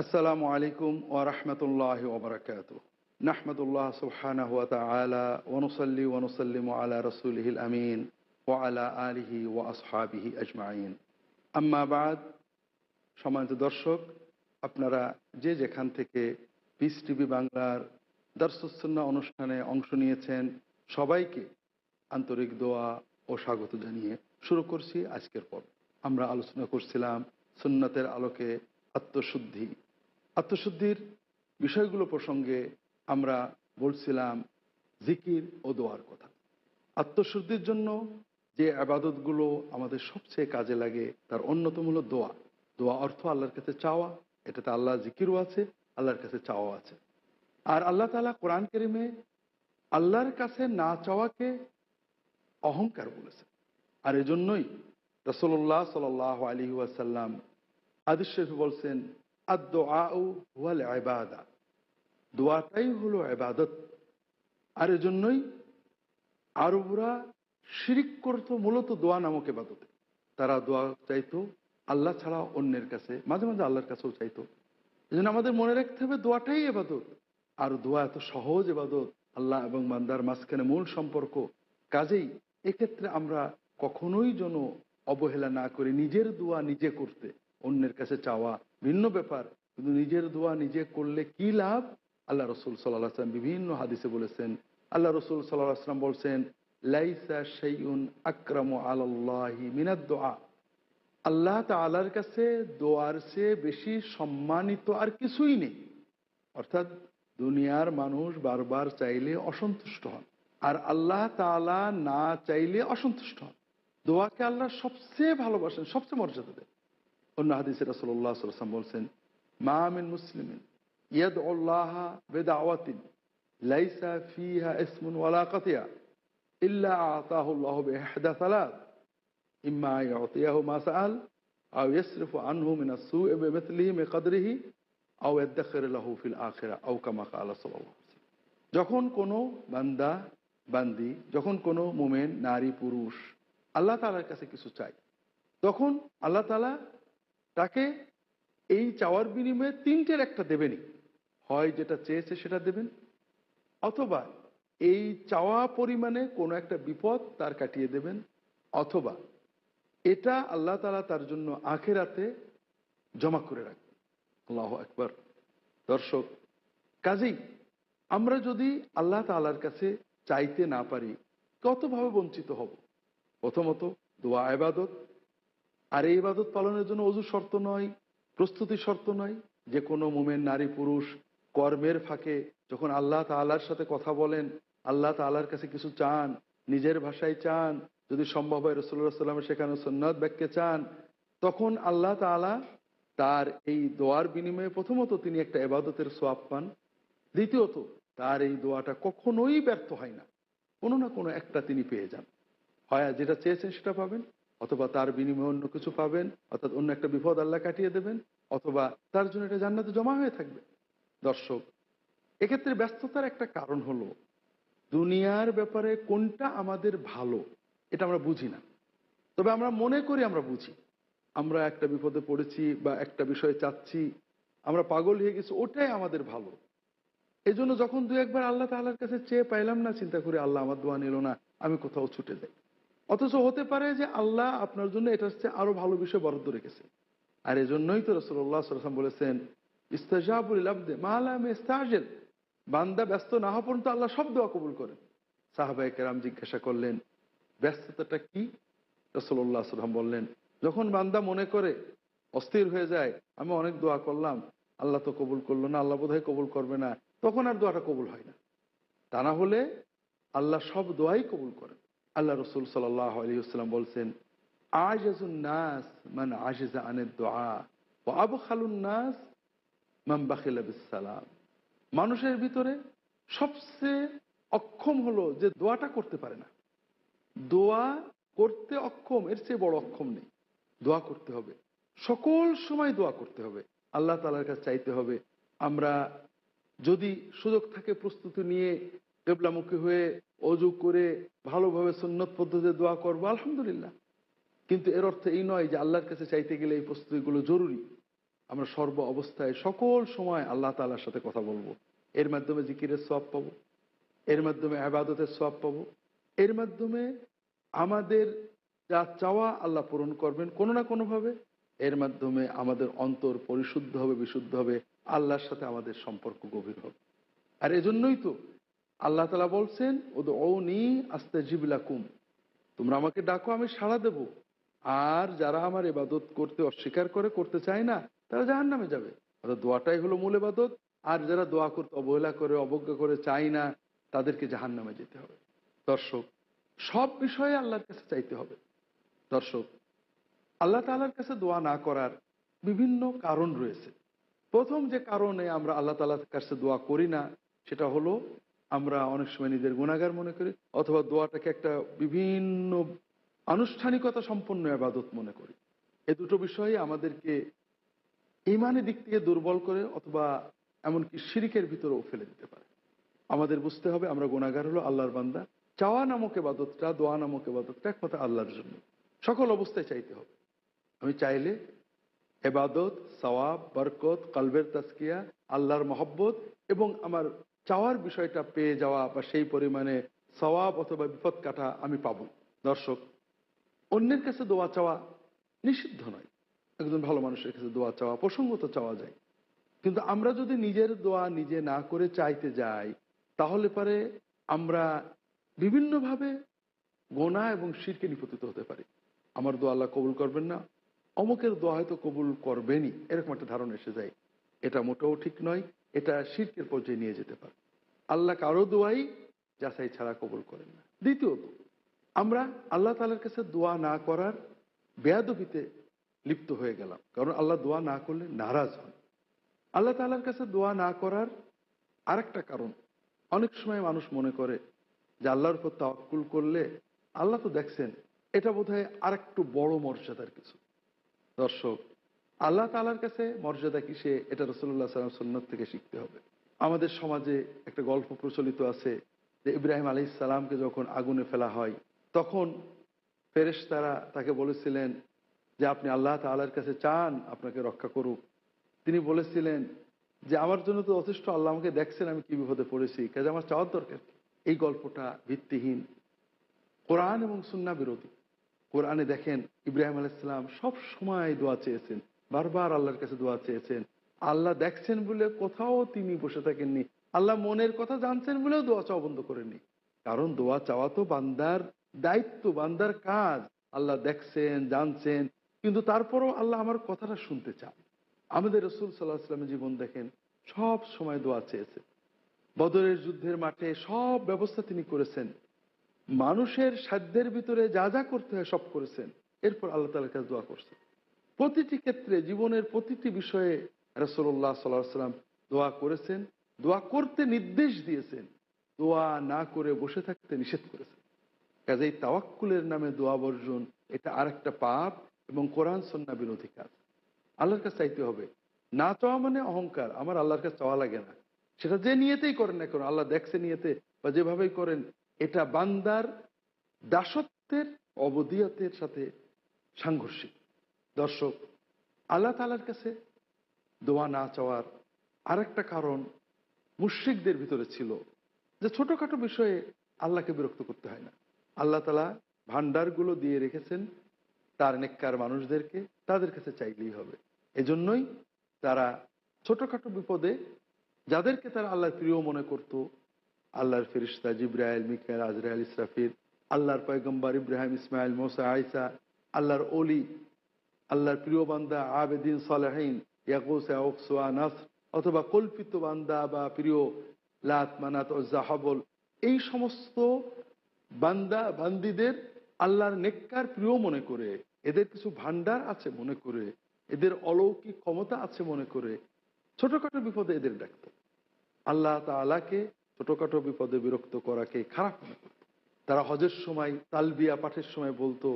আসসালামু আলাইকুম ওয়া রাহমাতুল্লাহি ওয়া বারাকাতুহু। নাহমাদুল্লাহ সুবহানাহু ওয়া তাআলা ওয়া নুসাল্লি ওয়া নুসাল্লিমু আলা রাসূলিহিল আমিন ওয়া আলা আলিহি ওয়া আসহাবিহি আজমাইন। আম্মা বাদ। সম্মানিত দর্শক, আপনারা যে যেখান থেকে পিস টিভি বাংলার দারসুস সুন্নাহ অনুষ্ঠানে অংশ নিয়েছেন, সবাইকে আন্তরিক দোয়া ও স্বাগত জানিয়ে শুরু করছি আজকের পর্ব। আমরা আলোচনা করছিলাম সুন্নাতের আলোকে আত্মশুদ্ধি। আত্মশুদ্ধির বিষয়গুলো প্রসঙ্গে আমরা বলছিলাম জিকির ও দোয়ার কথা। আত্মশুদ্ধির জন্য যে আবাদতগুলো আমাদের সবচেয়ে কাজে লাগে তার অন্যতম হলো দোয়া। দোয়া অর্থ আল্লাহর কাছে চাওয়া। এটাতে আল্লাহ জিকিরও আছে, আল্লাহর কাছে চাওয়া আছে। আর আল্লাহ তাআলা কোরআন কারীমে আল্লাহর কাছে না চাওয়াকে অহংকার বলেছেন। আর এজন্যই রাসূলুল্লাহ সাল্লাল্লাহু আলাইহি ওয়াসাল্লাম হাদিস শরীফে বলছেন, আদ-দুআউ হুয়াল ইবাদা, দোয়াটাই হলো ইবাদত। আর এজন্যই আরবরা শিরিক করত মূলত দোয়া নামক ইবাদতে। তারা দোয়া চাইতো আল্লাহ ছাড়া অন্যের কাছে, মাঝে মাঝে আল্লাহর কাছেও চাইতো। এজন্য আমাদের মনে রাখতে হবে দোয়াটাই ইবাদত। আর দোয়া এত সহজ ইবাদত, আল্লাহ এবং বান্দার মাঝখানে মূল সম্পর্ক। কাজেই এক্ষেত্রে আমরা কখনোই যেন অবহেলা না করে নিজের দোয়া নিজে করতে, অন্যের কাছে চাওয়া ভিন্ন ব্যাপার, কিন্তু নিজের দোয়া নিজে করলে কি লাভ। আল্লাহ রসুল সাল্লাল্লাহু আলাইহি ওয়াসাল্লাম বিভিন্ন হাদিসে বলেছেন। আল্লাহ রসুল সাল্লাল্লাহু আলাইহি ওয়াসাল্লাম বলছেন, লাইসা শাইউন আকরামু আলাল্লাহি মিনাদ দুআ, আল্লাহ তাআলার কাছে দোয়ার চেয়ে বেশি সম্মানিত আর কিছুই নেই। অর্থাৎ দুনিয়ার মানুষ বারবার চাইলে অসন্তুষ্ট হন, আর আল্লাহ তাআলা না চাইলে অসন্তুষ্ট হন। দোয়াকে আল্লাহ সবচেয়ে ভালোবাসেন, সবচেয়ে মর্যাদা দেন। অন্য হাদিসে রাসূলুল্লাহ সাল্লাল্লাহু আলাইহি ওয়াসাল্লাম বলছেন, মা মিন মুসলিমিন ইয়াদউল্লাহা বিদাওয়াতিন লাইসা ফিহা ইসমুন ওয়ালা কাতিয়া ইল্লা আতাহু আল্লাহু বিইহদা সালাত, ইম্মা ইউতিয়াহু মা সাআল আও ইয়াসরিফু আনহু মিনাস সু'i বিমিথলিহি মিকদরিহি আও ইয়াদখিরু লাহু ফিল আখিরাহ আও কামা ক্বালা সাল্লাল্লাহু আলাইহি ওয়াসাল্লাম। যখন কোনো বান্দা বান্দি, যখন কোনো মুমিন নারী পুরুষ আল্লাহ তাআলার কাছে কিছু চায়, তখন আল্লাহ তাআলা তাকে এই চাওয়ার বিনিময়ে তিনটের একটা দেবেনই। হয় যেটা চেয়েছে সেটা দেবেন, অথবা এই চাওয়া পরিমাণে কোনো একটা বিপদ তার কাটিয়ে দেবেন, অথবা এটা আল্লাহ তাআলা তার জন্য আখিরাতে জমা করে রাখবেন। আল্লাহু আকবার। দর্শক, কাজেই আমরা যদি আল্লাহ তাআলার কাছে চাইতে না পারি, কতভাবে বঞ্চিত হব। প্রথমত দোয়া ইবাদত। আর এই ইবাদত পালনের জন্য ওযু শর্ত নয়, প্রস্তুতি শর্ত নয়। যে কোনো মুমিন নারী পুরুষ কর্মের ফাঁকে যখন আল্লাহ তাআলার সাথে কথা বলেন, আল্লাহ তাআলার কাছে কিছু চান, নিজের ভাষায় চান, যদি সম্ভব হয় রাসূলুল্লাহ সাল্লাল্লাহু আলাইহি ওয়াসাল্লামের শেখানো সুন্নাত বাক্যে চান, তখন আল্লাহ তাআলা তার এই দোয়ার বিনিময়ে প্রথমত তিনি একটা ইবাদতের সওয়াব পান। দ্বিতীয়ত তার এই দোয়াটা কখনোই ব্যর্থ হয় না, কোনো না কোনো একটা তিনি পেয়ে যান। হয় যেটা চেয়েছেন সেটা পাবেন, অথবা তার বিনিময়ে অন্য কিছু পাবেন, অর্থাৎ অন্য একটা বিপদ আল্লাহ কাটিয়ে দেবেন, অথবা তার জন্য এটা জান্নাতে জমা হয়ে থাকবে। দর্শক, এক্ষেত্রে ব্যস্ততার একটা কারণ হলো দুনিয়ার ব্যাপারে কোনটা আমাদের ভালো এটা আমরা বুঝি না। তবে আমরা মনে করি আমরা বুঝি। আমরা একটা বিপদে পড়েছি বা একটা বিষয় চাচ্ছি, আমরা পাগল হয়ে গেছি, ওটাই আমাদের ভালো। এজন্য যখন দু একবার আল্লাহ তাআলার কাছে চেয়ে পাইলাম না, চিন্তা করি আল্লাহ আমার দোয়া নিল না, আমি কোথাও ছুটে যাই। অথচ হতে পারে যে আল্লাহ আপনার জন্য এটার চেয়ে আরো ভালো বিষয় বরাদ্দ রেখেছে। আর এজন্যই তো রাসূলুল্লাহ সাল্লাল্লাহু আলাইহি ওয়াসাল্লাম বলেছেন, ইস্তাজাবু লিল আবদি মা লাম ইস্তাজিল, বান্দা ব্যস্ত না হওয়া পর্যন্ত আল্লাহ সব দোয়া কবুল করেন। সাহাবায়ে কেরাম জিজ্ঞাসা করলেন, ব্যস্ততাটা কি? রাসূলুল্লাহ সাল্লাল্লাহু আলাইহি ওয়াসাল্লাম বললেন, যখন বান্দা মনে করে, অস্থির হয়ে যায়, আমি অনেক দোয়া করলাম, আল্লাহ তো কবুল করলো না, আল্লাহ বোধহয় কবুল করবে না, তখন আর দোয়াটা কবুল হয় না। তা না হলে আল্লাহ সব দোয়াই কবুল করেন। আল্লাহ রসুল সাল্লাল্লাহু আলাইহি ওয়াসাল্লাম বলছেন, আজাজুন নাস মান আজিজা আনিদ দুআ ওয়া আবখালুন নাস মান বাখিলা বিস সালাম। মানুষের ভিতরে সবচেয়ে অক্ষম হলো যে দোয়াটা করতে পারে না। দোয়া করতে অক্ষম, এর চেয়ে বড় অক্ষম নেই। দোয়া করতে হবে, সকল সময় দোয়া করতে হবে, আল্লাহ তাআলার কাছে চাইতে হবে। আমরা যদি সুযোগ থাকে প্রস্তুতি নিয়ে কিবলামুখী হয়ে অজু করে ভালোভাবে সুন্নত পদ্ধতিতে দোয়া করবো, আলহামদুলিল্লাহ। কিন্তু এর অর্থ এই নয় যে আল্লাহর কাছে চাইতে গেলে এই প্রস্তুতিগুলো জরুরি। আমরা সর্ব অবস্থায় সকল সময় আল্লাহ তাআলার সাথে কথা বলবো। এর মাধ্যমে জিকিরের সওয়াব পাবো, এর মাধ্যমে ইবাদতের সওয়াব পাবো, এর মাধ্যমে আমাদের যা চাওয়া আল্লাহ পূরণ করবেন কোনো না কোনোভাবে। এর মাধ্যমে আমাদের অন্তর পরিশুদ্ধ হবে, বিশুদ্ধ হবে, আল্লাহর সাথে আমাদের সম্পর্ক গভীর হবে। আর এজন্যই তো আল্লাহ তাআলা বলছেন উদউনি আস্তাজিব লাকুম, তোমরা আমাকে ডাকো আমি সাড়া দেব। আর যারা আমার ইবাদত করতে অস্বীকার করে, করতে চায় না, তারা জাহান্নামে যাবে। অর্থাৎ দোয়াটাই হলো মূল ইবাদত। আর যারা দোয়া করতে অবহেলা করে, অবজ্ঞা করে, চায় না, তাদেরকে জাহান্নামে যেতে হবে। দর্শক, সব বিষয়ে আল্লাহর কাছে চাইতে হবে। দর্শক, আল্লাহ তাআলার কাছে দোয়া না করার বিভিন্ন কারণ রয়েছে। প্রথম যে কারণে আমরা আল্লাহ তাআলার কাছে দোয়া করি না, সেটা হলো আমরা অনেক সময় নিজের গুনাহগার মনে করি, অথবা দোয়াটাকে একটা বিভিন্ন আনুষ্ঠানিকতা সম্পন্ন ইবাদত মনে করি। এ দুটো বিষয়ই আমাদেরকে ঈমানের দিক থেকে দুর্বল করে, অথবা এমনকি শিরকের ভিতরেও ফেলে দিতে পারে। আমাদের বুঝতে হবে আমরা গুনাহগার হলো আল্লাহর বান্দা। চাওয়া নামক ইবাদতটা, দোয়া নামক ইবাদতটা একমাত্র আল্লাহর জন্য, সকল অবস্থায় চাইতে হবে। আমি চাইলে এবাদত, সওয়াব, বরকত, কলবের তাজকিয়া, আল্লাহর মহব্বত এবং আমার চাওয়ার বিষয়টা পেয়ে যাওয়া বা সেই পরিমাণে সওয়াব অথবা বিপদ কাটা আমি পাবো। দর্শক, অন্যের কাছে দোয়া চাওয়া নিষিদ্ধ নয়। একজন ভালো মানুষের কাছে দোয়া চাওয়া প্রসঙ্গত চাওয়া যায়। কিন্তু আমরা যদি নিজের দোয়া নিজে না করে চাইতে যাই, তাহলে পরে আমরা বিভিন্নভাবে গোনাহ এবং শিরকে নিপতিত হতে পারি। আমার দোয়া আল্লাহ কবুল করবেন না, অমুকের দোয়া হয়তো কবুল করবেনই, এরকম একটা ধারণা এসে যায়। এটা মোটেও ঠিক নয়। এটা শিরকের পর্যায়ে নিয়ে যেতে পারে। আল্লাহ কারো দোয়াই যাচাই ছাড়া কবুল করেন না। দ্বিতীয়ত, আমরা আল্লাহ তাআলার কাছে দোয়া না করার বেয়াদবিতে লিপ্ত হয়ে গেলাম, কারণ আল্লাহ দোয়া না করলে নারাজ হন। আল্লাহ তাআলার কাছে দোয়া না করার আরেকটা কারণ, অনেক সময় মানুষ মনে করে যে আল্লাহর উপর তাওয়াক্কুল করলে আল্লাহ তো দেখছেন, এটা বোধহয় আরেকটু বড় মর্যাদার কিছু। দর্শক, আল্লাহ তাআলার কাছে মর্যাদা কিসে, এটা রাসূলুল্লাহ সাল্লাল্লাহু আলাইহি ওয়াসাল্লাম সুন্নাত থেকে শিখতে হবে। আমাদের সমাজে একটা গল্প প্রচলিত আছে যে ইব্রাহিম আলাইহিস সালামকে যখন আগুনে ফেলা হয়, তখন ফেরেশতারা তাকে বলেছিলেন যে আপনি আল্লাহ তাআলার কাছে চান আপনাকে রক্ষা করুক। তিনি বলেছিলেন যে আমার জন্য তো যথেষ্ট, আল্লাহ আমাকে দেখছেন আমি কি বিপদে পড়েছি, কাজে আমার চাওয়ার দরকার কি? এই গল্পটা ভিত্তিহীন, কোরআন এবং সুন্নাহ বিরোধী। কোরআনে দেখেন ইব্রাহিম আলাইহিস সালাম সব সময় দোয়া চেয়েছেন, বারবার আল্লাহর কাছে দোয়া চেয়েছেন। আল্লাহ দেখছেন বলে কোথাও তিনি বসে থাকেননি। আল্লাহ মনের কথা জানছেন বলেও দোয়া চাওয়া বন্ধ করেননি। কারণ দোয়া চাওয়া তো বান্দার দায়িত্ব, বান্দার কাজ। আল্লাহ দেখছেন, জানছেন, কিন্তু তারপরও আল্লাহ আমার কথাটা শুনতে চান। আমাদের রাসূল সাল্লাল্লাহু আলাইহি ওয়াসাল্লামের জীবন দেখেন, সব সময় দোয়া চেয়েছেন। বদরের যুদ্ধের মাঠে সব ব্যবস্থা তিনি করেছেন, মানুষের সাধ্যের ভিতরে যা যা করতে হয় সব করেছেন। এরপর আল্লাহ তাআলার কাছে দোয়া করছেন। প্রতিটি ক্ষেত্রে, জীবনের প্রতিটি বিষয়ে রাসূলুল্লাহ সাল্লাল্লাহু আলাইহি ওয়াসাল্লাম দোয়া করেছেন, দোয়া করতে নির্দেশ দিয়েছেন, দোয়া না করে বসে থাকতে নিষেধ করেছেন। কাজেই তাওয়াক্কুলের নামে দোয়া বর্জন, এটা আরেকটা পাপ এবং কোরআন সুন্নাহ বিরোধী কাজ। আল্লাহর কাছে চাইতে হবে। না চাওয়া মানে অহংকার, আমার আল্লাহর কাছে চাওয়া লাগে না। সেটা যে নিয়তেই করেন না কেন, আল্লাহ দেখছে নিয়তে বা যেভাবেই করেন, এটা বান্দার দাসত্বের, অবদিয়তের সাথে সাংঘর্ষিক। দর্শক, আল্লাহ তাআলার কাছে দোয়া না চাওয়ার আরেকটা কারণ মুশরিকদের ভিতরে ছিল যে ছোটখাটো বিষয়ে আল্লাহকে বিরক্ত করতে হয় না। আল্লাহ তাআলা ভান্ডারগুলো দিয়ে রেখেছেন তার নেককার মানুষদেরকে, তাদের কাছে চাইলেই হবে। এজন্যই তারা ছোটখাটো বিপদে, যাদেরকে তারা আল্লাহর প্রিয় মনে করত, আল্লাহর ফেরেশতা জিবরাইল, মিকাইল, আজরাইল, ইসরাফিল, আল্লাহর পয়গম্বর ইব্রাহিম, ইসমাইল, মুসা, ঈসা, আল্লাহর ওলি, আল্লাহর প্রিয় বান্দা আবেদিন সালেহিন, ইয়াগুস, ইয়াউক, সুয়া, নাসর, অথবা কল্পিত বান্দা বা প্রিয় লাত, মানাত, উজ্জা, হবল, এই সমস্ত বান্দা বান্দিদের আল্লাহর নেককার প্রিয় মনে করে, এদের কিছু ভান্ডার আছে মনে করে, এদের অলৌকিক ক্ষমতা আছে মনে করে ছোটখাটো বিপদে এদের ডাকত। আল্লাহ তাআলাকে ছোটখাটো বিপদে বিরক্ত করাকে খারাপ মনে করত। তারা হজের সময় তালবিয়া পাঠের সময় বলতো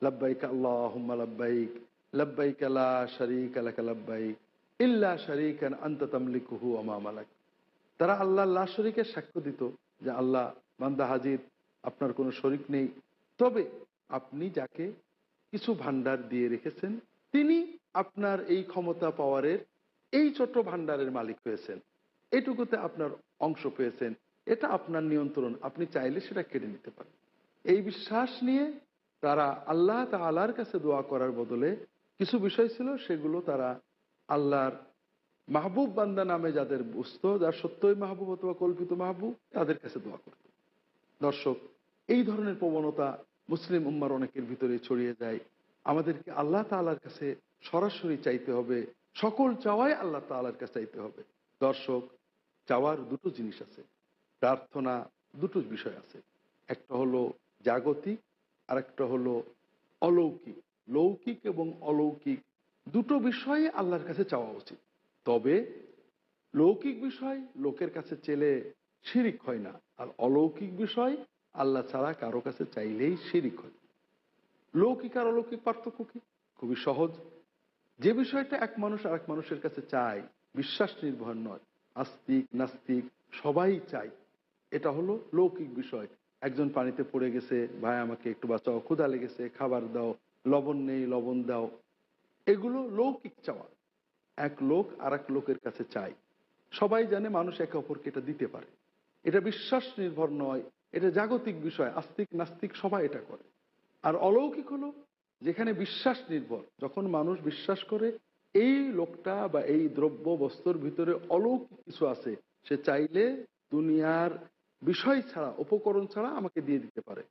লাব্বাইক আল্লাহুম্মা লাব্বাইক, লাব্বাইক লা শারীকা লাকা লাব্বাইক, ইল্লা শারীকান আনতা তামলিকুহু ওয়া মা মালাক। তারা আল্লাহ লা শরীকের সাক্ষ্য দিত যে আল্লাহ, বান্দা হাজির, আপনার কোনো শরীক নেই, তবে আপনি যাকে কিছু ভান্ডার দিয়ে রেখেছেন তিনি আপনার এই ক্ষমতা পাওয়ারের এই ছোট্ট ভান্ডারের মালিক হয়েছেন, এটুকুতে আপনার অংশ পেয়েছেন, এটা আপনার নিয়ন্ত্রণ, আপনি চাইলে সেটা কেড়ে নিতে পারেন। এই বিশ্বাস নিয়ে তারা আল্লাহ তাআলার কাছে দোয়া করার বদলে কিছু বিষয় ছিল সেগুলো তারা আল্লাহর মাহবুব বান্দা নামে যাদের বুঝতো, যার সত্যই মাহবুব অথবা কল্পিত মাহবুব, তাদের কাছে দোয়া করত। দর্শক, এই ধরনের প্রবণতা মুসলিম উম্মার অনেকের ভিতরে ছড়িয়ে যায়। আমাদেরকে আল্লাহ তাআলার কাছে সরাসরি চাইতে হবে, সকল চাওয়াই আল্লাহ তাআলার কাছে চাইতে হবে। দর্শক, চাওয়ার দুটো জিনিস আছে, প্রার্থনা দুটো বিষয় আছে। একটা হলো জাগতিক, আর একটা হলো অলৌকিক। লৌকিক এবং অলৌকিক দুটো বিষয়ে আল্লাহর কাছে চাওয়া উচিত। তবে লৌকিক বিষয় লোকের কাছে চেলে শিরিক হয় না, আর অলৌকিক বিষয় আল্লাহ ছাড়া কারো কাছে চাইলেই শিরিক হয়। লৌকিক আর অলৌকিক পার্থক্য কি? খুবই সহজ। যে বিষয়টা এক মানুষ আর এক মানুষের কাছে চায়, বিশ্বাস নির্ভর নয়, আস্তিক নাস্তিক সবাই চায়, এটা হলো লৌকিক বিষয়। একজন পানিতে পড়ে গেছে, ভাই আমাকে একটু বাঁচাও, ক্ষুধা লেগেছে, খাবার দাও, লবণ নেই, লবণ দাও, এগুলো লৌকিক চাওয়া। এক লোক আর এক লোকের কাছে চায়, সবাই জানে মানুষ একে অপরকে এটা দিতে পারে, এটা বিশ্বাস নির্ভর নয়, এটা জাগতিক বিষয়, আস্তিক নাস্তিক সবাই এটা করে। আর অলৌকিক হলো যেখানে বিশ্বাস নির্ভর, যখন মানুষ বিশ্বাস করে এই লোকটা বা এই দ্রব্য বস্তুর ভিতরে অলৌকিক কিছু আছে, সে চাইলে দুনিয়ার বিষয় ছাড়া, উপকরণ ছাড়া আমাকে দিয়ে দিতে পারে,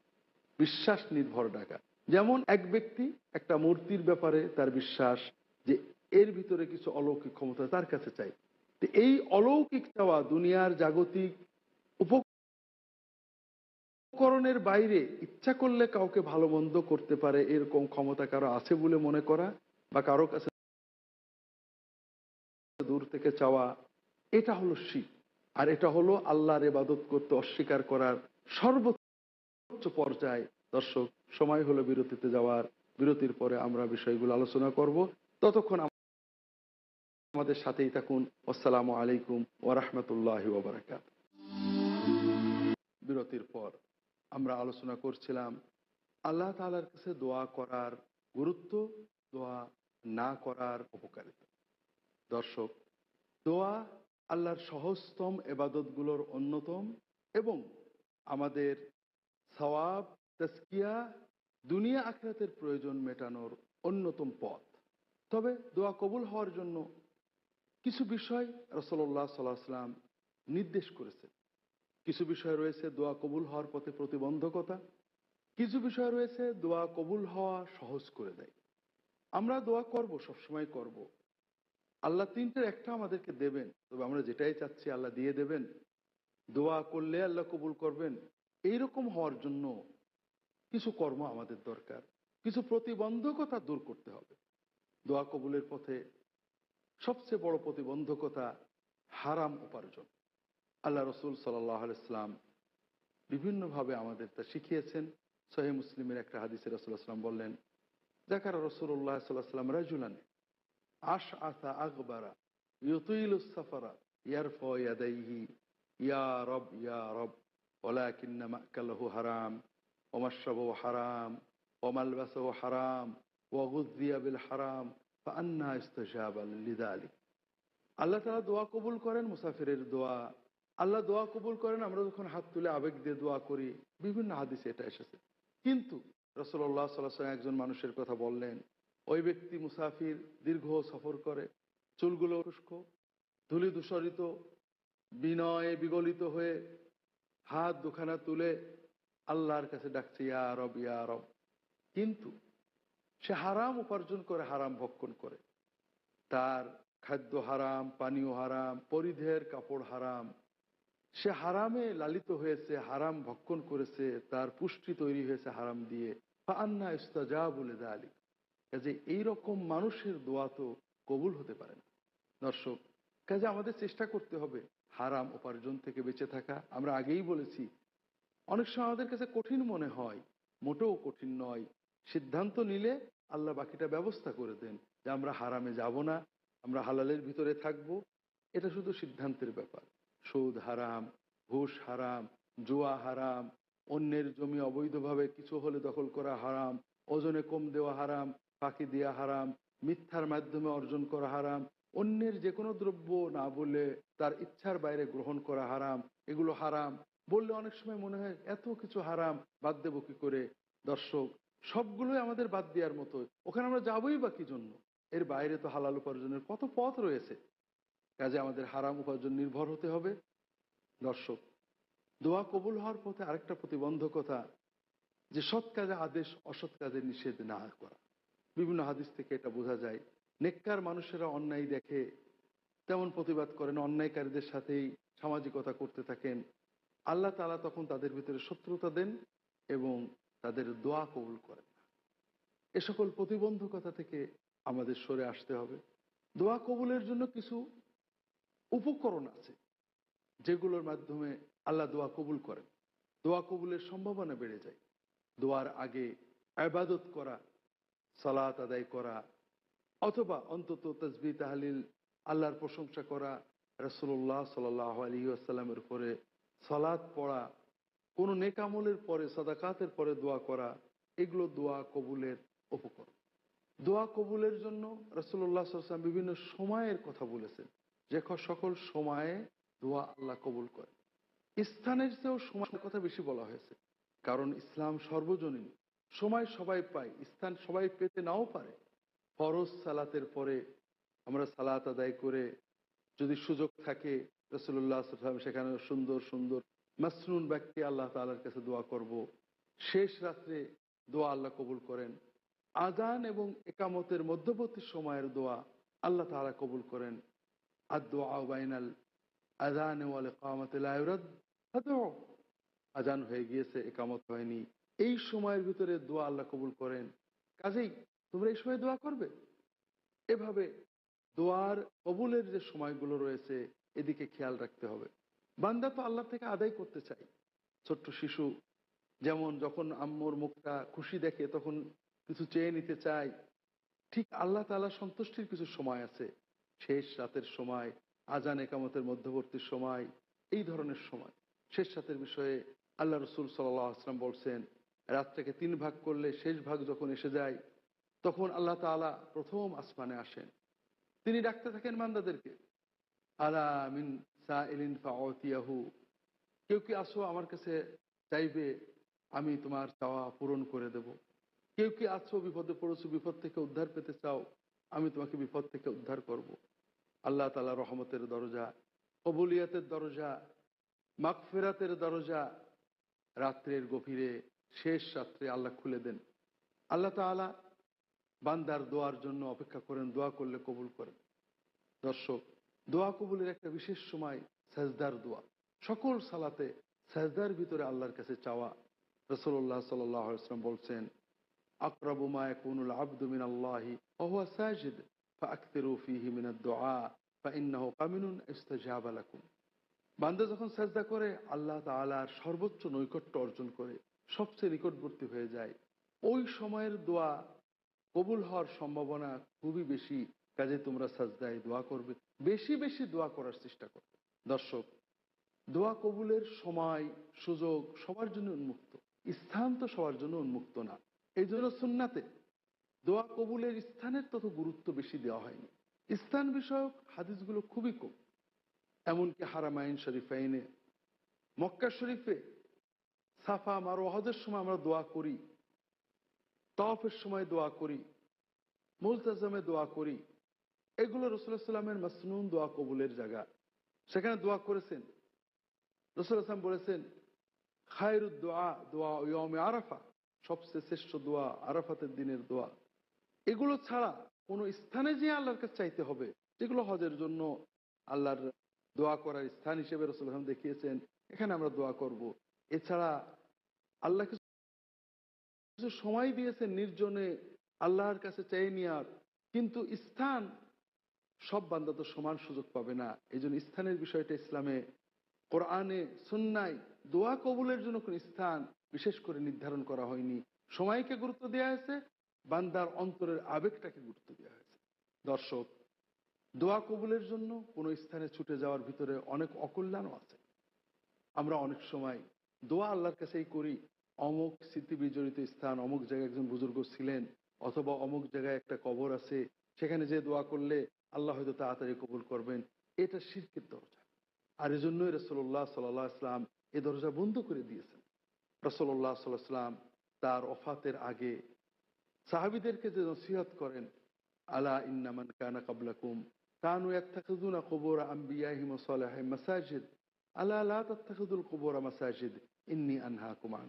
বিশ্বাস নির্ভর ডাকা। যেমন এক ব্যক্তি একটা মূর্তির ব্যাপারে তার বিশ্বাস যে এর ভিতরে কিছু অলৌকিক ক্ষমতা, তার কাছে চাই। তো এই অলৌকিক চাওয়া দুনিয়ার জাগতিক উপকরণের বাইরে ইচ্ছা করলে কাউকে ভালো মন্দ করতে পারে এরকম ক্ষমতা কারো আছে বলে মনে করা, বা কারো কাছে দূর থেকে চাওয়া, এটা হলো শিরক। আর এটা হলো আল্লাহর ইবাদত করতে অস্বীকার করার সর্বোচ্চ পর্যায়। দর্শক, সময় হলো বিরতিতে যাওয়ার। বিরতির পরে আমরা বিষয়গুলো আলোচনা করব। ততক্ষণ আমাদের সাথেই থাকুন। আসসালামু আলাইকুম ওয়া রাহমাতুল্লাহি ওয়া বারাকাতুহু। বিরতির পর আমরা আলোচনা করছিলাম আল্লাহ তাআলার কাছে দোয়া করার গুরুত্ব, দোয়া না করার উপকারিতা। দর্শক, দোয়া আল্লাহর সহজতম ইবাদতগুলোর অন্যতম এবং আমাদের সওয়াব, তাজকিয়া, দুনিয়া আখিরাতের প্রয়োজন মেটানোর অন্যতম পথ। তবে দোয়া কবুল হওয়ার জন্য কিছু বিষয় রাসূলুল্লাহ সাল্লাল্লাহু আলাইহি ওয়াসাল্লাম নির্দেশ করেছেন। কিছু বিষয় রয়েছে দোয়া কবুল হওয়ার পথে প্রতিবন্ধকতা, কিছু বিষয় রয়েছে দোয়া কবুল হওয়া সহজ করে দেয়। আমরা দোয়া করব, সবসময় করব, আল্লাহ তিনটের একটা আমাদেরকে দেবেন, তবে আমরা যেটাই চাচ্ছি আল্লাহ দিয়ে দেবেন। দোয়া করলে আল্লাহ কবুল করবেন, এইরকম হওয়ার জন্য কিছু কর্ম আমাদের দরকার, কিছু প্রতিবন্ধকতা দূর করতে হবে। দোয়া কবুলের পথে সবচেয়ে বড় প্রতিবন্ধকতা হারাম উপার্জন। আল্লাহ রসুল সাল্লাল্লাহু আলাইহি ওয়াসাল্লাম বিভিন্নভাবে আমাদের তা শিখিয়েছেন। সহিহ মুসলিমের একটা হাদিসে রাসূলুল্লাহ সাল্লাল্লাহু আলাইহি ওয়াসাল্লাম বললেন, যাকারা রাসূলুল্লাহ সাল্লাল্লাহু আলাইহি ওয়াসাল্লাম রাজুলান আশআসা আগবারা ইউতিলুস সাফারা ইয়ারফা ইয়াদাইহি ইয়া রব ওয়ালাকিন্না মা'কালাহু হারাম ওয়া মাশরাবুহু হারাম ওয়া মালবাসুহু হারাম ওয়া গুযযিয়া বিল হারাম ফাআন্না ইস্তাজাবা লিযালিক। আল্লাহ তাআলা দোয়া কবুল করেন, মুসাফিরের দোয়া আল্লাহ দোয়া কবুল করেন। আমরা যখন হাত তুলে আবেগ দিয়ে দোয়া করি, বিভিন্ন হাদিসে এটা এসেছে। কিন্তু রাসূলুল্লাহ সাল্লাল্লাহু আলাইহি ওয়াসাল্লাম একজন মানুষের কথা বললেন, ওই ব্যক্তি মুসাফির, দীর্ঘ সফর করে, চুলগুলো শুষ্ক, ধুলি ধূসরিত, বিনয়ে বিগলিত হয়ে হাত দুখানা তুলে আল্লাহর কাছে ডাকছে, ইয়া রব ইয়া রব। কিন্তু সে হারাম উপার্জন করে, হারাম ভক্ষণ করে, তার খাদ্য হারাম, পানীয় হারাম, পরিধেয়ের কাপড় হারাম, সে হারামে লালিত হয়েছে, হারাম ভক্ষণ করেছে, তার পুষ্টি তৈরি হয়েছে হারাম দিয়ে। ফাআন্না ইস্তাজাবু লিযালিক। কাজে এইরকম মানুষের দোয়া তো কবুল হতে পারে না। দর্শক, কাজে আমাদের চেষ্টা করতে হবে হারাম উপার্জন থেকে বেঁচে থাকা। আমরা আগেই বলেছি, অনেক সময় আমাদের কাছে কঠিন মনে হয়, মোটেও কঠিন নয়। সিদ্ধান্ত নিলে আল্লাহ বাকিটা ব্যবস্থা করে দেন, যে আমরা হারামে যাব না, আমরা হালালের ভিতরে থাকব। এটা শুধু সিদ্ধান্তের ব্যাপার। সুদ হারাম, ঘুষ হারাম, জুয়া হারাম, অন্যের জমি অবৈধভাবে কিছু হলে দখল করা হারাম, ওজনে কম দেওয়া হারাম, ফাঁকি দেওয়া হারাম, মিথ্যার মাধ্যমে অর্জন করা হারাম, অন্যের যে কোনো দ্রব্য না বলে তার ইচ্ছার বাইরে গ্রহণ করা হারাম, এগুলো হারাম। বললে অনেক সময় মনে হয় এত কিছু হারাম, বাদ দেবো কি করে? দর্শক, সবগুলোই আমাদের বাদ দেওয়ার মতো। ওখানে আমরা যাবোই বা কি জন্য? এর বাইরে তো হালাল উপার্জনের কত পথ রয়েছে। কাজে আমাদের হারাম উপার্জন নির্ভর হতে হবে। দর্শক, দোয়া কবুল হওয়ার পথে আরেকটা প্রতিবন্ধকতা, যে সৎ কাজে আদেশ, অসৎ কাজে নিষেধ না করা। বিভিন্ন হাদিস থেকে এটা বোঝা যায়। নেককার মানুষেরা অন্যায় দেখে তেমন প্রতিবাদ করেন, অন্যায়কারীদের সাথেই সামাজিকতা করতে থাকেন। আল্লাহ তাআলা তখন তাদের ভিতরে শত্রুতা দেন এবং তাদের দোয়া কবুল করেন না। এ সকল প্রতিবন্ধকতা থেকে আমাদের সরে আসতে হবে। দোয়া কবুলের জন্য কিছু উপকরণ আছে, যেগুলোর মাধ্যমে আল্লাহ দোয়া কবুল করেন, দোয়া কবুলের সম্ভাবনা বেড়ে যায়। দোয়ার আগে ইবাদত করা, সালাত আদায় করা, অথবা অন্তত তাসবিহ তাহলিল, আল্লাহর প্রশংসা করা, রাসূলুল্লাহ সাল্লাল্লাহু আলাইহি ওয়াসাল্লামের উপরে সালাত পড়া, কোনো নেক আমলের পরে, সাদাকাতের পরে দোয়া করা, এগুলো দোয়া কবুলের উপকরণ। দোয়া কবুলের জন্য রাসূলুল্লাহ সাল্লাল্লাহু আলাইহি ওয়াসাল্লাম বিভিন্ন সময়ের কথা বলেছেন, যে সকল সময়ে দোয়া আল্লাহ কবুল করে। স্থানের চেয়েও সময়ের কথা বেশি বলা হয়েছে, কারণ ইসলাম সর্বজনীন। সময় সবাই পায়, স্থান সবাই পেতে নাও পারে। ফরজ সালাতের পরে আমরা সালাত আদায় করে যদি সুযোগ থাকে, রাসূলুল্লাহ সাল্লাল্লাহু আলাইহি ওয়াসাল্লাম সেখানে সুন্দর সুন্দর মাসনুন ব্যক্তি আল্লাহ তাআলার কাছে দোয়া করব। শেষ রাত্রে দোয়া আল্লাহ কবুল করেন। আযান এবং ইকামতের মধ্যবর্তী সময়ের দোয়া আল্লাহ তাআলা কবুল করেন। আদ-দুআ বাইনাল আযান ওয়াল ইকামাতি লা ইউরাদ ফাদউ। আযান হয়ে গিয়েছে, ইকামত হয়নি, এই সময়ের ভিতরে দোয়া আল্লাহ কবুল করেন। কাজেই তোমরা এই সময় দোয়া করবে। এভাবে দোয়ার কবুলের যে সময়গুলো রয়েছে, এদিকে খেয়াল রাখতে হবে। বান্দা তো আল্লাহ থেকে আদায় করতে চায়। ছোট্ট শিশু যেমন যখন আম্মুর মুখটা খুশি দেখে তখন কিছু চেয়ে নিতে চায়, ঠিক আল্লাহ তাআলা সন্তুষ্টির কিছু সময় আছে। শেষ রাতের সময়, আযান একামতের মধ্যবর্তী সময়, এই ধরনের সময়। শেষ রাতের বিষয়ে আল্লাহ রসুল সাল্লাল্লাহু আলাইহি ওয়াসাল্লাম বলছেন, রাতটাকে 3 ভাগ করলে শেষ ভাগ যখন এসে যায়, তখন আল্লাহ তাআলা প্রথম আসমানে আসেন। তিনি ডাকতে থাকেন বান্দাদেরকে, আলা মিন সাইলিন ফাউতিয়াহু, কেউ কি আসো আমার কাছে চাইবে, আমি তোমার চাওয়া পূরণ করে দেব। কেউ কি আছো বিপদে পড়েছো, বিপদ থেকে উদ্ধার পেতে চাও, আমি তোমাকে বিপদ থেকে উদ্ধার করব। আল্লাহ তাআলা রহমতের দরজা, কবুলিয়াতের দরজা, মাগফিরাতের দরজা রাত্রের গভীরে, শেষ রাত্রে আল্লাহ খুলে দেন। আল্লাহ তাআলা বান্দার দোয়ার জন্য অপেক্ষা করেন, দোয়া করলে কবুল করেন। দর্শক, দোয়া কবুলের একটা বিশেষ সময় সাজদার দোয়া। সকল সালাতে সাজদার ভিতরে আল্লাহর কাছে চাওয়া। রাসূলুল্লাহ সাল্লাল্লাহু আলাইহি ওয়াসাল্লাম বলছেন, আকরাবু মা ইয়াকুনুল আবদু মিনাল্লাহি ওয়া হুয়া সাজিদ ফাআকতিরু ফীহি মিনাদ দুআ ফাইন্নাহু কামিনুন ইস্তাজাবা লাকুম। বান্দা যখন সাজদা করে আল্লাহ তাআলার সর্বোচ্চ নৈকট্য অর্জন করে, সবচেয়ে নিকটবর্তী হয়ে যায়। ওই সময়ের দোয়া কবুল হওয়ার সম্ভাবনা খুবই বেশি। কাজে তোমরা সাজদায় দোয়া করবে, বেশি বেশি দোয়া করার চেষ্টা করবে। দর্শক, দোয়া কবুলের সময়, সুযোগ সবার জন্য উন্মুক্ত, স্থান তো সবার জন্য উন্মুক্ত না। এই জন্য সুন্নাতে দোয়া কবুলের স্থানের তত গুরুত্ব বেশি দেওয়া হয়নি। স্থান বিষয়ক হাদিসগুলো খুবই কম। এমনকি হারামাইন শরীফাইনে, মক্কা শরীফে সাফা মারওয়া হজের সময় আমরা দোয়া করি, তাওয়াফের সময় দোয়া করি, মুলতাজামে দোয়া করি। এগুলো রাসূলুল্লাহ সাল্লাল্লাহু আলাইহি ওয়াসাল্লামের মাসনুন দোয়া কবুলের জায়গা। সেখানে দোয়া করেছেন। রাসূলুল্লাহ সাল্লাল্লাহু আলাইহি ওয়াসাল্লাম বলেছেন, খায়রুদ দুআ দুআ ইয়াউমে আরাফা, সবচেয়ে শ্রেষ্ঠ দোয়া আরাফাতের দিনের দোয়া। এগুলো ছাড়া কোনো স্থানে যেয়ে আল্লাহর কাছে চাইতে হবে, যেগুলো হজের জন্য আল্লাহর দোয়া করার স্থান হিসেবে রাসূলুল্লাহ সাল্লাল্লাহু আলাইহি ওয়াসাল্লাম দেখিয়েছেন, এখানে আমরা দোয়া করব। এছাড়া আল্লাহ কিছু সময় দিয়েছেন নির্জনে আল্লাহর কাছে চেয়ে নেওয়ার, কিন্তু স্থান সব বান্দা তো সমান সুযোগ পাবে না। এই জন্য স্থানের বিষয়টা ইসলামে, কোরআনে, সুন্নায় দোয়া কবুলের জন্য কোন স্থান বিশেষ করে নির্ধারণ করা হয়নি। সময়কে গুরুত্ব দেওয়া হয়েছে, বান্দার অন্তরের আবেগটাকে গুরুত্ব দেওয়া হয়েছে। দর্শক, দোয়া কবুলের জন্য কোনো স্থানে ছুটে যাওয়ার ভিতরে অনেক অকল্যাণও আছে। আমরা অনেক সময় দোয়া আল্লাহর কাছেই করি, অমুক স্মৃতি বিজড়িত স্থান, অমুক জায়গায় একজন বুজুর্গ ছিলেন, অথবা অমুক জায়গায় একটা কবর আছে, সেখানে যে দোয়া করলে আল্লাহ হয়তো তাড়াতাড়ি কবুল করবেন, এটা শিরকের দরজা। আর এজন্যই রাসূলুল্লাহ সাল্লাল্লাহু আলাইহি ওয়াসাল্লাম এ দরজা বন্ধ করে দিয়েছেন। রাসূলুল্লাহ সাল্লাল্লাহু আলাইহি ওয়াসাল্লাম তার ওফাতের আগে সাহাবীদেরকে যে নসিহত করেন, আলা ইন্না মান কানা ক্বাবলাকুম কানু ইয়াত্তাখিযুনা কুবুর আম্বিয়াইহিম ওয়া সালিহিম মাসাজিদ আলা লা তাত্তাখিযুল কুবুরা মাসাজিদ ইন্নী আনহাকুম আন।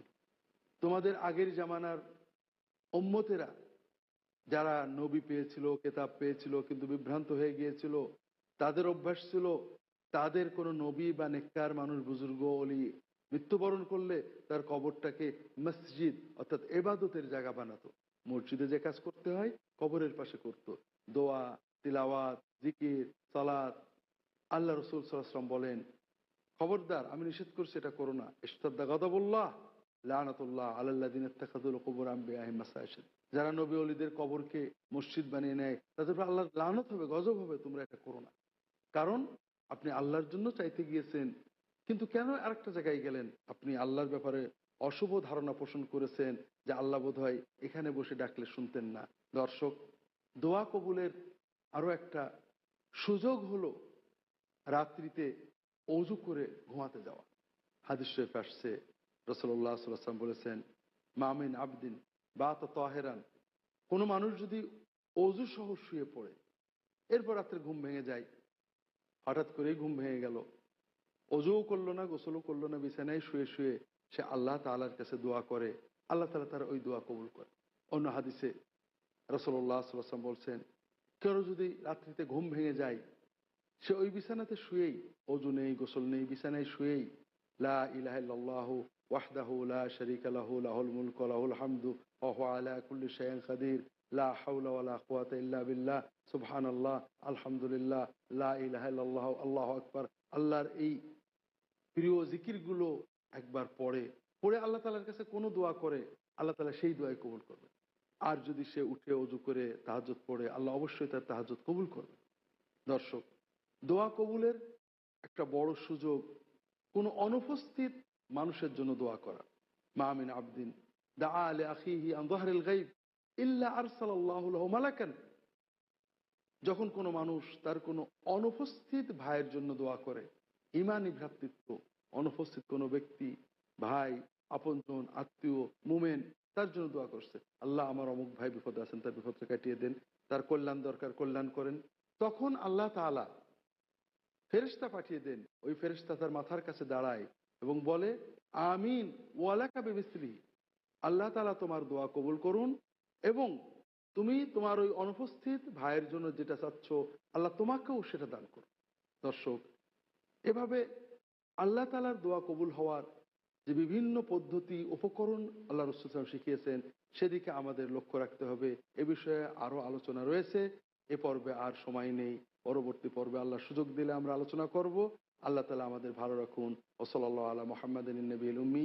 তোমাদের আগের জামানার উম্মতেরা যারা নবী পেয়েছিল, কেতাব পেয়েছিল কিন্তু বিভ্রান্ত হয়ে গিয়েছিল, তাদের অভ্যাস ছিল তাদের কোনো নবী বা নেককার মানুষ, বুজুর্গ অলি মৃত্যুবরণ করলে তার কবরটাকে মসজিদ অর্থাৎ এবাদতের জায়গা বানাতো। মসজিদে যে কাজ করতে হয় কবরের পাশে করত, দোয়া, তিলাওয়াত, জিকির, সালাত। আল্লাহ রসুল সাল্লাল্লাহু আলাইহি ওয়াসাল্লাম বলেন, খবরদার, আমি নিষেধ করছি এটা করো না। ইশতাদ্দা গাদাবুল্লাহ লানাতুল্লাহ আলাল্লাযিনা ইত্তাখাযুল কুবুর আম্বিয়াহিম মাসাজিদ। যারা নবী ওলিদের কবরকে মসজিদ বানিয়ে নেয় তাদের উপর আল্লাহর লানত হবে, গজব হবে, তোমরা এটা করো না। কারণ আপনি আল্লাহর জন্য চাইতে গিয়েছেন, কিন্তু কেন আরেকটা জায়গায় গেলেন? আপনি আল্লাহর ব্যাপারে অশুভ ধারণা পোষণ করেছেন যে আল্লাহ বোধহয় এখানে বসে ডাকলে শুনতেন না। দর্শক, দোয়া কবুলের আরও একটা সুযোগ হলো রাত্রিতে অজু করে ঘুমাতে যাওয়া। হাদিস শরীফে আসছে, রাসূলুল্লাহ সাল্লাল্লাহু আলাইহি ওয়াসাল্লাম বলেছেন, মামিন আবদিন বাতা তাহেরান, কোনো মানুষ যদি অজু সহ শুয়ে পড়ে, এরপর রাত্রে ঘুম ভেঙে যায়, হঠাৎ করেই ঘুম ভেঙে গেল, অজুও করলো না, গোসলও করলো না, বিছানায় শুয়ে শুয়ে সে আল্লাহ তাআলার কাছে দোয়া করে, আল্লাহ তাআলা তার ওই দোয়া কবুল করে। অন্য হাদিসে রাসূলুল্লাহ সাল্লাল্লাহু আলাইহি ওয়াসাল্লাম বলছেন, কেউ যদি রাত্রিতে ঘুম ভেঙে যায়, সে ওই বিছানাতে শুয়েই, অজু নেই, গোসল নেই, বিছানায় শুয়েই লা ইলাহা ইল্লাল্লাহু ওয়াহদাহু লা শারীকা লাহু লাহুল মুলকু ওয়া লাহুল হামদু ওয়া হুয়া আলা কুল্লি শাইইন কাদির লা হাওলা ওয়া লা কুওয়াতা ইল্লা বিল্লাহ সুবহানাল্লাহ আলহামদুলিল্লাহ লা ইলাহা ইল্লাল্লাহ আল্লাহু আকবার, আল্লাহর এই প্রিয় জিকিরগুলো একবার পড়ে পড়ে আল্লাহ তাআলার কাছে কোনো দোয়া করে, আল্লাহ তাআলা সেই দোয়াই কবুল করবে। আর যদি সে উঠে অজু করে তাহাজ্জুদ পড়ে, আল্লাহ অবশ্যই তার তাহাজ্জুদ কবুল করবে। দর্শক, দোয়া কবুলের একটা বড় সুযোগ কোনো অনুপস্থিত মানুষের জন্য দোয়া করা। মা মিন আবদিন দাআ লি আখিহি আন যাহরিল গায়ব ইল্লা আরসালাল্লাহু লাহু মালাকান। যখন কোনো মানুষ তার কোনো অনুপস্থিত ভাইয়ের জন্য দোয়া করে, ঈমানি ভ্রাতৃত্ব, অনুপস্থিত কোনো ব্যক্তি, ভাই, আপনজন, আত্মীয়, মুমেন, তার জন্য দোয়া করছে, আল্লাহ আমার অমুক ভাই বিপদে আছেন, তার বিপদটা কাটিয়ে দেন, তার কল্যাণ দরকার, কল্যাণ করেন। তখন আল্লাহ তাআলা ফেরেশতা পাঠিয়ে দেন, ওই ফেরেশতা তার মাথার কাছে দাঁড়ায় এবং বলে, আমিন ওয়ালাকা বিমিসলিহি, আল্লাহ তাআলা তোমার দোয়া কবুল করুন এবং তুমি তোমার ওই অনুপস্থিত ভাইয়ের জন্য যেটা চাচ্ছ আল্লাহ তোমাকেও সেটা দান করুন। দর্শক, এভাবে আল্লাহ তাআলার দোয়া কবুল হওয়ার যে বিভিন্ন পদ্ধতি, উপকরণ আল্লাহ রাসূল সাল্লাল্লাহু আলাইহি ওয়াসাল্লাম শিখিয়েছেন, সেদিকে আমাদের লক্ষ্য রাখতে হবে। এ বিষয়ে আরও আলোচনা রয়েছে, এ পর্বে আর সময় নেই, পরবর্তী পর্বে আল্লাহ সুযোগ দিলে আমরা আলোচনা করব। আল্লাহ তাআলা আমাদের ভালো রাখুন। ওয়া সাল্লাল্লাহু আলা মুহাম্মাদিন নবিয়্যিল উম্মি